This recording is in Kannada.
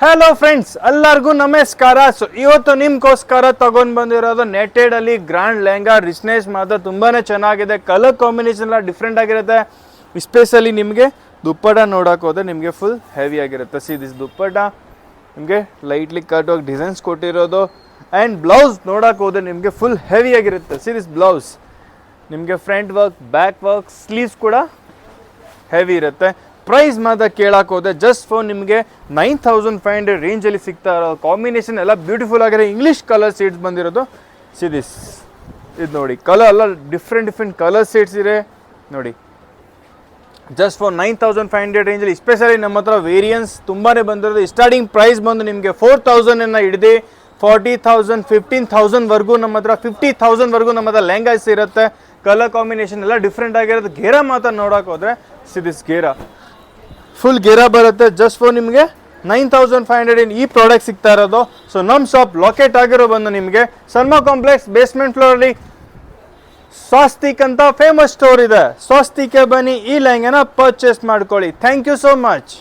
ಹಲೋ ಫ್ರೆಂಡ್ಸ್, ಎಲ್ಲರಿಗೂ ನಮಸ್ಕಾರ. ಸೊ ಇವತ್ತು ನಿಮ್ಗೋಸ್ಕರ ತಗೊಂಡ್ ಬಂದಿರೋದು ನೆಟೆಡ್ ಅಲ್ಲಿ ಗ್ರ್ಯಾಂಡ್ ಲೆಹಂಗಾ. ರಿಚ್ನೆಸ್ ಮಾತ್ರ ತುಂಬಾನೇ ಚೆನ್ನಾಗಿದೆ. ಕಲರ್ ಕಾಂಬಿನೇಷನ್ ಎಲ್ಲ ಡಿಫ್ರೆಂಟ್ ಆಗಿರುತ್ತೆ. ಎಸ್ಪೆಷಲಿ ನಿಮಗೆ ದುಪ್ಪಟ ನೋಡಕ್ ಹೋದ್ರೆ ನಿಮಗೆ ಫುಲ್ ಹೆವಿ ಆಗಿರುತ್ತೆ. ಸಿ ದಿಸ್ ದುಪ್ಪಟ ನಿಮಗೆ ಲೈಟ್ಲಿ ಕಟ್ ಆಗಿ ಡಿಸೈನ್ಸ್ ಕೊಟ್ಟಿರೋದು. ಆ್ಯಂಡ್ ಬ್ಲೌಸ್ ನೋಡಕ್ ಹೋದ್ರೆ ನಿಮಗೆ ಫುಲ್ ಹೆವಿ ಆಗಿರುತ್ತೆ. ಸಿ ದಿಸ್ ಬ್ಲೌಸ್ ನಿಮಗೆ front work, back work, sleeves ಕೂಡ ಹೆವಿ ಇರುತ್ತೆ. ಪ್ರೈಸ್ ಮಾತ್ರ ಕೇಳಕ್ಕೆ ಹೋದ್ರೆ ಜಸ್ಟ್ ಫಾರ್ ನಿಮಗೆ 9500 ರೇಂಜಲ್ಲಿ ಸಿಗ್ತಾ ಇರೋ ಕಾಂಬಿನೇಷನ್ ಎಲ್ಲ ಬ್ಯೂಟಿಫುಲ್ ಆಗಿದೆ. ಇಂಗ್ಲೀಷ್ ಕಲರ್ ಶೇಡ್ಸ್ ಬಂದಿರೋದು. ಸಿದಿಸ್ ಇದು ನೋಡಿ, ಕಲರ್ ಎಲ್ಲ ಡಿಫ್ರೆಂಟ್ ಕಲರ್ ಶೇಡ್ಸ್ ಇದೆ ನೋಡಿ. ಜಸ್ಟ್ ಫಾರ್ 9500 ರೇಂಜಲ್ಲಿ ಎಸ್ಪೆಷಲಿ ನಮ್ಮ ಹತ್ರ ವೇರಿಯನ್ಸ್ ತುಂಬಾ ಬಂದಿರೋದು. ಸ್ಟಾರ್ಟಿಂಗ್ ಪ್ರೈಸ್ ಬಂದು ನಿಮಗೆ 4000 ಹಿಡಿದು 40,000 15,000ವರೆಗೂ ನಮ್ಮ ಹತ್ರ 50,000ವರೆಗೂ ನಮ್ಮ ಹತ್ರ ಲೆಹಂಗಾಸ್ ಇರುತ್ತೆ. ಕಲರ್ ಕಾಂಬಿನೇಷನ್ ಎಲ್ಲ ಡಿಫ್ರೆಂಟ್ ಆಗಿರೋದು. ಗೇರಾ ಮಾತ್ರ ನೋಡೋಕೆ ಹೋದ್ರೆ ಸಿದಿಸ್ ಗೇರಾ ಫುಲ್ ಗೇರಾ ಬರುತ್ತೆ. ಜಸ್ಟ್ ಫಾರ್ ನಿಮಗೆ 9500 ಈ ಪ್ರಾಡಕ್ಟ್ ಸಿಗ್ತಾ ಇರೋದು. ಸೊ ನಮ್ಮ ಶಾಪ್ ಲೊಕೇಟ್ ಆಗಿರೋ ಬಂದು ನಿಮಗೆ ಸಲ್ಮಾ ಕಾಂಪ್ಲೆಕ್ಸ್ ಬೇಸ್ಮೆಂಟ್ ಫ್ಲೋರಲ್ಲಿ ಸ್ವಾಸ್ತಿಕ್ ಅಂತ ಫೇಮಸ್ ಸ್ಟೋರ್ ಇದೆ. ಸ್ವಾಸ್ತಿಕ್ಗೆ ಬನ್ನಿ, ಈ ಲೆಹಂಗಾನ ಪರ್ಚೇಸ್ ಮಾಡ್ಕೊಳ್ಳಿ. Thank you so much.